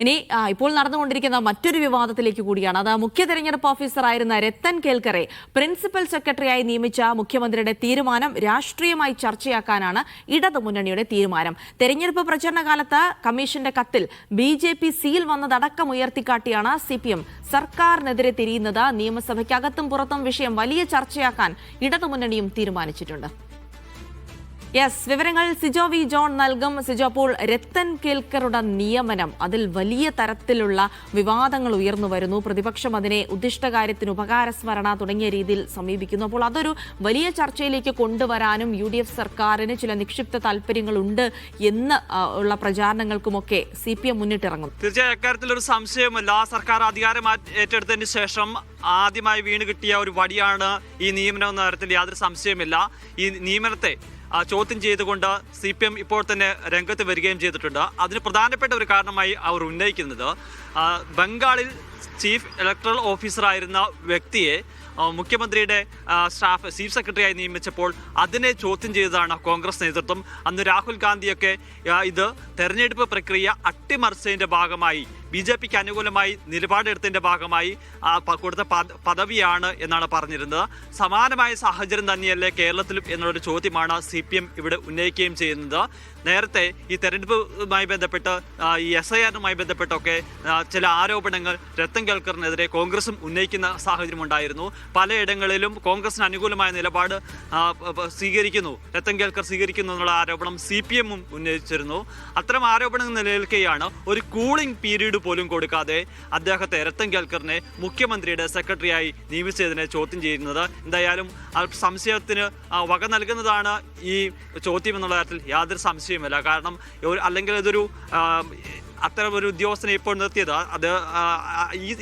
ഇനി ഇപ്പോൾ നടന്നുകൊണ്ടിരിക്കുന്ന മറ്റൊരു വിവാദത്തിലേക്ക് കൂടിയാണ്. അത് മുഖ്യ തെരഞ്ഞെടുപ്പ് ഓഫീസറായിരുന്ന രത്തൻ കേൽക്കറെ പ്രിൻസിപ്പൽ സെക്രട്ടറിയായി നിയമിച്ച മുഖ്യമന്ത്രിയുടെ തീരുമാനം രാഷ്ട്രീയമായി ചർച്ചയാക്കാനാണ് ഇടതുമുന്നണിയുടെ തീരുമാനം. തെരഞ്ഞെടുപ്പ് പ്രചരണ കാലത്ത് കമ്മീഷന്റെ കത്തിൽ BJP സീൽ വന്നതടക്കം ഉയർത്തിക്കാട്ടിയാണ് CPM സർക്കാരിനെതിരെ തിരിയുന്നത്. നിയമസഭയ്ക്കകത്തും പുറത്തും വിഷയം വലിയ ചർച്ചയാക്കാൻ ഇടതുമുന്നണിയും തീരുമാനിച്ചിട്ടുണ്ട്. വിവരങ്ങൾ സിജോ വി ജോൺ നൽകും. സിജോ, അപ്പോൾ രത്തൻ കേൽക്കറുടെ നിയമനം, അതിൽ വലിയ തരത്തിലുള്ള വിവാദങ്ങൾ ഉയർന്നു വരുന്നു. പ്രതിപക്ഷം അതിനെ ഉദ്ദിഷ്ടകാര്യത്തിന് ഉപകാരസ്മരണ തുടങ്ങിയ രീതിയിൽ സമീപിക്കുന്നു. അപ്പോൾ അതൊരു വലിയ ചർച്ചയിലേക്ക് കൊണ്ടുവരാനും UDF സർക്കാരിന് ചില നിക്ഷിപ്ത താല്പര്യങ്ങളുണ്ട് എന്ന് ഉള്ള പ്രചാരണങ്ങൾക്കുമൊക്കെ CPM മുന്നിട്ടിറങ്ങും. തീർച്ചയായും അക്കാര്യത്തിൽ ഒരു സംശയവുമില്ല. സർക്കാർ അധികാരം ഏറ്റെടുത്തതിന് ശേഷം ആദ്യമായി വീണ് കിട്ടിയ ഒരു വടിയാണ് ഈ നിയമനം എന്ന കാര്യത്തിൽ യാതൊരു സംശയമില്ല. ഈ നിയമനത്തെ ചോദ്യം ചെയ്തുകൊണ്ട് CPM ഇപ്പോൾ തന്നെ രംഗത്ത് വരികയും ചെയ്തിട്ടുണ്ട്. അതിന് പ്രധാനപ്പെട്ട ഒരു കാരണമായി അവർ ഉന്നയിക്കുന്നത് ബംഗാളിൽ ചീഫ് ഇലക്ടറൽ ഓഫീസറായിരുന്ന വ്യക്തിയെ മുഖ്യമന്ത്രിയുടെ ചീഫ് സെക്രട്ടറിയായി നിയമിച്ചപ്പോൾ അതിനെ ചോദ്യം ചെയ്തതാണ് കോൺഗ്രസ് നേതൃത്വം. അന്ന് രാഹുൽ ഗാന്ധിയൊക്കെ ഇത് തെരഞ്ഞെടുപ്പ് പ്രക്രിയ അട്ടിമറിച്ചതിൻ്റെ ഭാഗമായി BJPക്ക് അനുകൂലമായി നിലപാടെടുത്തതിൻ്റെ ഭാഗമായി കൊടുത്ത പദവിയാണ് എന്നാണ് പറഞ്ഞിരുന്നത്. സമാനമായ സാഹചര്യം തന്നെയല്ലേ കേരളത്തിലും എന്നുള്ളൊരു ചോദ്യമാണ് CPM ഇവിടെ ഉന്നയിക്കുകയും ചെയ്യുന്നത്. നേരത്തെ ഈ തെരഞ്ഞെടുപ്പുമായി ബന്ധപ്പെട്ട് ഈ SIRനുമായി ബന്ധപ്പെട്ടൊക്കെ ചില ആരോപണങ്ങൾ രത്തൻ കേൽക്കറിനെതിരെ കോൺഗ്രസും ഉന്നയിക്കുന്ന സാഹചര്യം ഉണ്ടായിരുന്നു. പലയിടങ്ങളിലും കോൺഗ്രസിന് അനുകൂലമായ നിലപാട് സ്വീകരിക്കുന്നു, രത്തൻ കേൽക്കർ സ്വീകരിക്കുന്നു എന്നുള്ള ആരോപണം CPMഉം ഉന്നയിച്ചിരുന്നു. അത്തരം ആരോപണങ്ങൾ നിലനിൽക്കുകയാണ് ഒരു കൂളിംഗ് പീരീഡ് പോലും കൊടുക്കാതെ അദ്ദേഹത്തെ രത്തൻ കേൽക്കറിനെ മുഖ്യമന്ത്രിയുടെ സെക്രട്ടറിയായി നിയമിച്ചതിനെ ചോദ്യം ചെയ്യുന്നത്. എന്തായാലും സംശയത്തിന് വക നൽകുന്നതാണ് ഈ ചോദ്യം എന്നുള്ള കാര്യത്തിൽ യാതൊരു സംശയവുമില്ല. കാരണം അല്ലെങ്കിൽ ഇതൊരു അത്തരം ഒരു ഉദ്യോഗസ്ഥനെ ഇപ്പോൾ നിർത്തിയത് അത്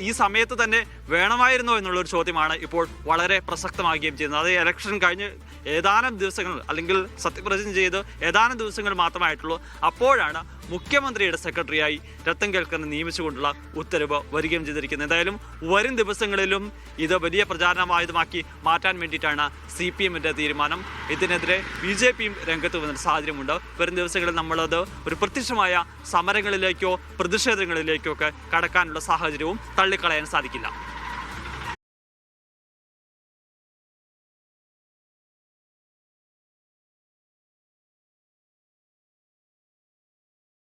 ഈ സമയത്ത് തന്നെ വേണമായിരുന്നോ എന്നുള്ളൊരു ചോദ്യമാണ് ഇപ്പോൾ വളരെ പ്രസക്തമാകുകയും ചെയ്യുന്നത്. അത് ഇലക്ഷൻ കഴിഞ്ഞ് ഏതാനും ദിവസങ്ങൾ അല്ലെങ്കിൽ സത്യപ്രതിജ്ഞ ചെയ്ത് ഏതാനും ദിവസങ്ങൾ മാത്രമായിട്ടുള്ളൂ. അപ്പോഴാണ് മുഖ്യമന്ത്രിയുടെ സെക്രട്ടറിയായി രത്തൻ കേൽക്കറിനെ നിയമിച്ചുകൊണ്ടുള്ള ഉത്തരവ് വരികയും ചെയ്തിരിക്കുന്നത്. എന്തായാലും വരും ദിവസങ്ങളിലും ഇത് വലിയ പ്രചാരണമായുധമാക്കി മാറ്റാൻ വേണ്ടിയിട്ടാണ് CPMന്റെ തീരുമാനം. ഇതിനെതിരെ BJPയും രംഗത്ത് വന്നൊരു സാഹചര്യമുണ്ട്. വരും ദിവസങ്ങളിൽ നമ്മളത് ഒരു പ്രത്യക്ഷമായ സമരങ്ങളിലേക്കോ പ്രതിഷേധങ്ങളിലേക്കോ ഒക്കെ കടക്കാനുള്ള സാഹചര്യവും തള്ളിക്കളയാൻ സാധിക്കില്ല.